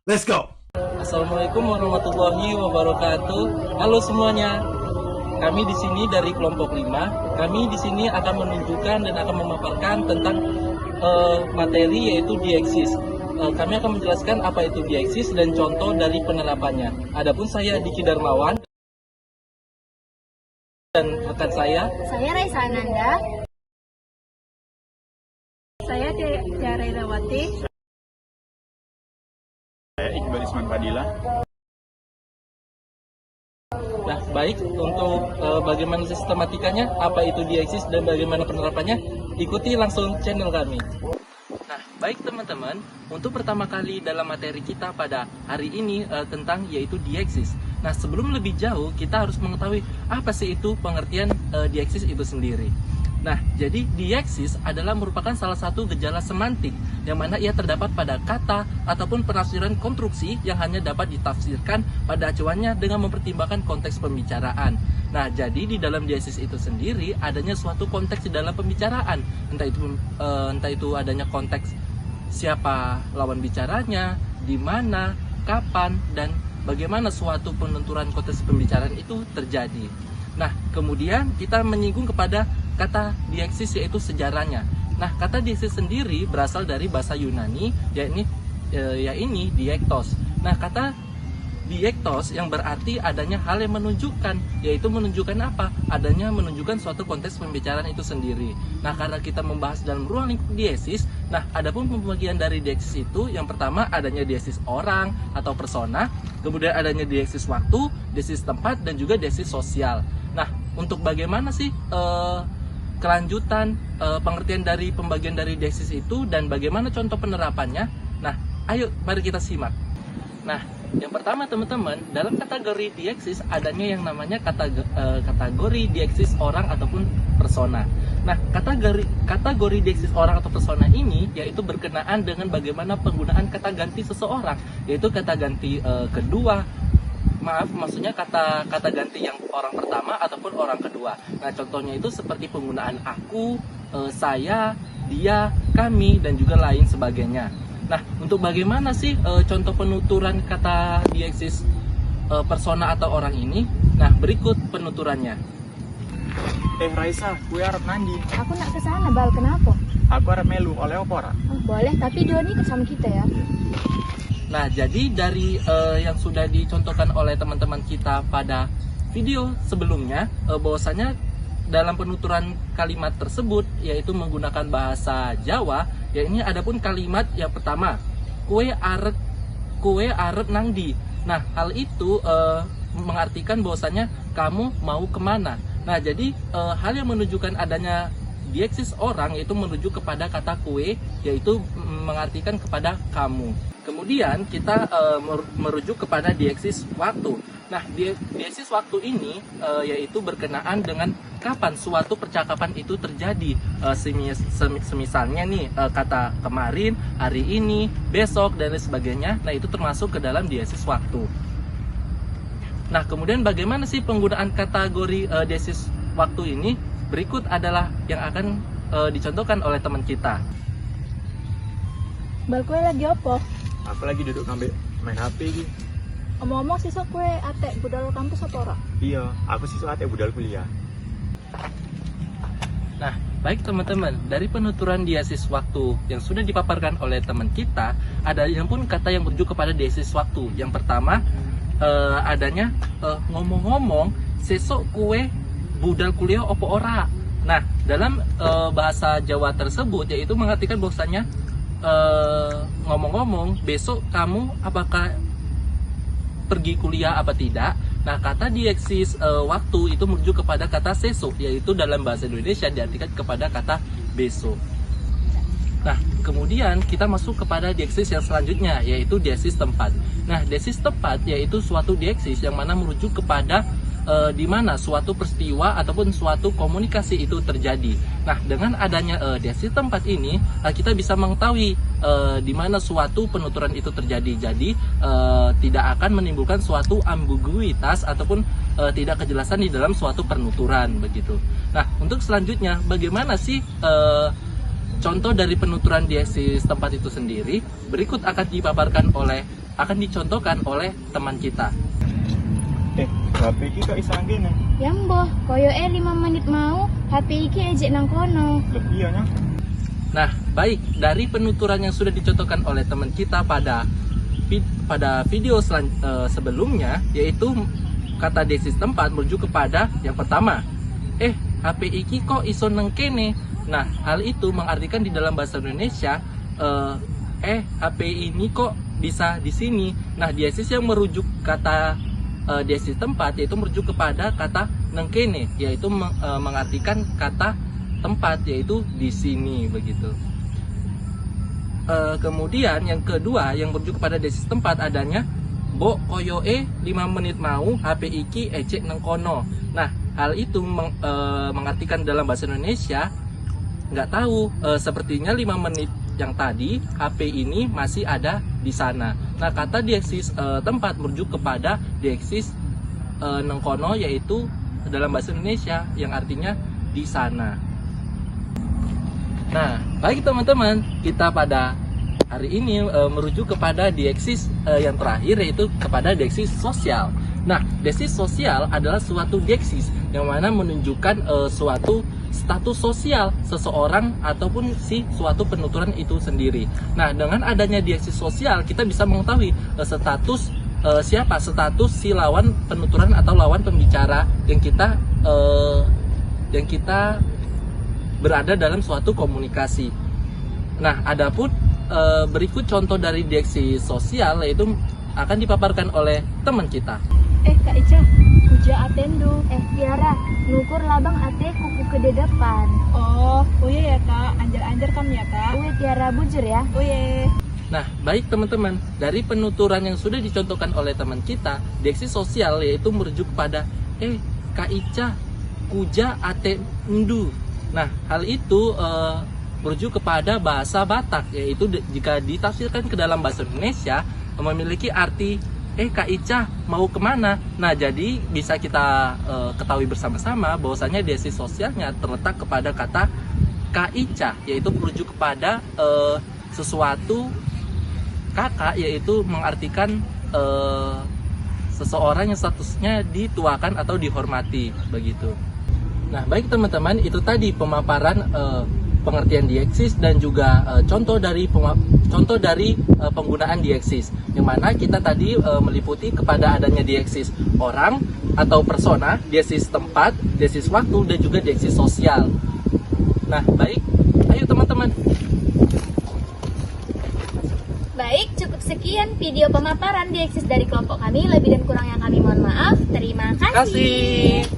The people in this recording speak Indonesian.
Let's go. Assalamualaikum warahmatullahi wabarakatuh. Halo semuanya. Kami di sini dari kelompok 5. Kami di sini akan menunjukkan dan akan memaparkan tentang materi yaitu dieksis. Kami akan menjelaskan apa itu dieksis dan contoh dari penerapannya. Adapun saya Diki Darmawan dan rekan saya Raisa Ananda. Saya Tiara Irawati. Saya Iqbal Isman Fadila. Nah, baik, untuk bagaimana sistematikanya, apa itu dieksis dan bagaimana penerapannya, ikuti langsung channel kami. Nah, baik teman-teman, untuk pertama kali dalam materi kita pada hari ini tentang yaitu dieksis. Nah, sebelum lebih jauh, kita harus mengetahui apa sih itu pengertian dieksis itu sendiri. Nah, jadi dieksis adalah merupakan salah satu gejala semantik yang mana ia terdapat pada kata ataupun penafsiran konstruksi yang hanya dapat ditafsirkan pada acuannya dengan mempertimbangkan konteks pembicaraan. Nah, jadi di dalam dieksis itu sendiri adanya suatu konteks di dalam pembicaraan, entah itu adanya konteks siapa lawan bicaranya, di mana, kapan, dan bagaimana suatu penuturan konteks pembicaraan itu terjadi. Nah, kemudian kita menyinggung kepada kata dieksis yaitu sejarahnya. Nah, kata dieksis sendiri berasal dari bahasa Yunani, yakni diektos. Nah, kata diektos yang berarti adanya hal yang menunjukkan, yaitu menunjukkan apa? Adanya menunjukkan suatu konteks pembicaraan itu sendiri. Nah, karena kita membahas dalam ruang lingkup dieksis, nah, adapun pembagian dari dieksis itu, yang pertama adanya dieksis orang atau persona, kemudian adanya dieksis waktu, dieksis tempat, dan juga dieksis sosial. Nah, untuk bagaimana sih kelanjutan pengertian dari pembagian dari dieksis itu dan bagaimana contoh penerapannya? Nah, ayo mari kita simak. Nah, yang pertama teman-teman, dalam kategori dieksis adanya yang namanya kategori dieksis orang ataupun persona. Nah, kategori dieksis orang atau persona ini yaitu berkenaan dengan bagaimana penggunaan kata ganti seseorang, yaitu kata ganti maksudnya kata ganti yang orang pertama ataupun orang kedua. Nah, contohnya itu seperti penggunaan aku, saya, dia, kami, dan juga lain sebagainya. Nah, untuk bagaimana sih contoh penuturan kata dieksis persona atau orang ini? Nah, berikut penuturannya. Raisa, gue harap nandi. Aku nak ke sana, Bal. Kenapa? Aku harap melu oleh apa ora? Oh, boleh, tapi dia ini sama kita ya. Nah, jadi dari yang sudah dicontohkan oleh teman-teman kita pada video sebelumnya, bahwasanya dalam penuturan kalimat tersebut yaitu menggunakan bahasa Jawa, ya ini adapun kalimat yang pertama, kue arep nangdi. Nah, hal itu mengartikan bahwasanya kamu mau kemana. Nah, jadi hal yang menunjukkan adanya dieksis orang yaitu menuju kepada kata kue, yaitu mengartikan kepada kamu. Kemudian kita merujuk kepada dieksis waktu. Nah, dieksis waktu ini yaitu berkenaan dengan kapan suatu percakapan itu terjadi. Semisalnya nih kata kemarin, hari ini, besok, dan lain sebagainya. Nah, itu termasuk ke dalam dieksis waktu. Nah, kemudian bagaimana sih penggunaan kategori dieksis waktu ini? Berikut adalah yang akan dicontohkan oleh teman kita. Bal, kue lagi apa? Aku lagi duduk ngambil main HP gitu. Omong-omong siswa kue atek budal kampus apa ora? Iya, aku siswa atek budal kuliah. Nah, baik teman-teman, dari penuturan dieksis waktu yang sudah dipaparkan oleh teman kita, ada yang pun kata yang merujuk kepada dieksis waktu. Yang pertama, adanya ngomong-ngomong, sesok kue budal kuliah opo ora. Nah, dalam bahasa Jawa tersebut yaitu mengartikan bahwasanya ngomong-ngomong, besok kamu apakah pergi kuliah apa tidak. Nah, kata dieksis waktu itu merujuk kepada kata sesok, yaitu dalam bahasa Indonesia diartikan kepada kata besok. Nah, kemudian kita masuk kepada dieksis yang selanjutnya, yaitu dieksis tempat. Nah, dieksis tempat yaitu suatu dieksis yang mana merujuk kepada di mana suatu peristiwa ataupun suatu komunikasi itu terjadi. Nah, dengan adanya dieksis tempat ini, kita bisa mengetahui di mana suatu penuturan itu terjadi. Jadi, tidak akan menimbulkan suatu ambiguitas ataupun tidak kejelasan di dalam suatu penuturan begitu. Nah, untuk selanjutnya, bagaimana sih contoh dari penuturan dieksis tempat itu sendiri berikut akan dicontohkan oleh teman kita. HP iki kok iso ngene. Ya mbah, koyo 5 menit mau HP iki ejek nang kono. Lebih ya, Nyong. Nah, baik, dari penuturan yang sudah dicontohkan oleh teman kita pada video sebelumnya, yaitu kata dieksis tempat merujuk kepada yang pertama, HP iki kok iso neng kene. Nah, hal itu mengartikan di dalam bahasa Indonesia, HP ini kok bisa di sini. Nah, dieksis yang merujuk kata dieksis tempat yaitu merujuk kepada kata neng kene, yaitu mengartikan kata tempat, yaitu di sini begitu. Kemudian yang kedua yang merujuk kepada dieksis tempat adanya bo koyoe 5 menit mau HP iki ecek neng kono. Nah, hal itu mengartikan dalam bahasa Indonesia nggak tahu, sepertinya 5 menit yang tadi HP ini masih ada di sana. Nah, kata dieksis tempat merujuk kepada dieksis neng kono, yaitu dalam bahasa Indonesia yang artinya di sana. Nah, baik teman-teman, kita pada hari ini merujuk kepada dieksis yang terakhir, yaitu kepada dieksis sosial. Nah, dieksis sosial adalah suatu dieksis yang mana menunjukkan suatu status sosial seseorang ataupun si suatu penuturan itu sendiri. Nah, dengan adanya dieksis sosial kita bisa mengetahui status status si lawan penuturan atau lawan pembicara yang kita berada dalam suatu komunikasi. Nah, adapun berikut contoh dari dieksis sosial yaitu akan dipaparkan oleh teman kita. Kak Ica, puja atendo. Tiara, ngukur labang ate kuku ke depan. Oh iya ya Kak, anjar-anjar kamu ya Kak. Uwe Tiara bujur ya. Uye. Nah, baik teman-teman, dari penuturan yang sudah dicontohkan oleh teman kita, dieksis sosial yaitu merujuk pada Kak Ica, kuja ate ndu. Nah, hal itu merujuk kepada bahasa Batak, yaitu jika ditafsirkan ke dalam bahasa Indonesia memiliki arti Kak Ica mau kemana. Nah, jadi bisa kita ketahui bersama-sama bahwasanya dieksis sosialnya terletak kepada kata Kak Ica, yaitu merujuk kepada sesuatu kakak, yaitu mengartikan seseorang yang statusnya dituakan atau dihormati begitu. Nah, baik teman-teman, itu tadi pemaparan pengertian dieksis dan juga contoh dari penggunaan dieksis, yang mana kita tadi meliputi kepada adanya dieksis orang atau persona, dieksis tempat, dieksis waktu, dan juga dieksis sosial. Nah, baik, ayo teman-teman. Baik, cukup sekian video pemaparan dieksis dari kelompok kami. Lebih dan kurangnya kami mohon maaf. Terima kasih.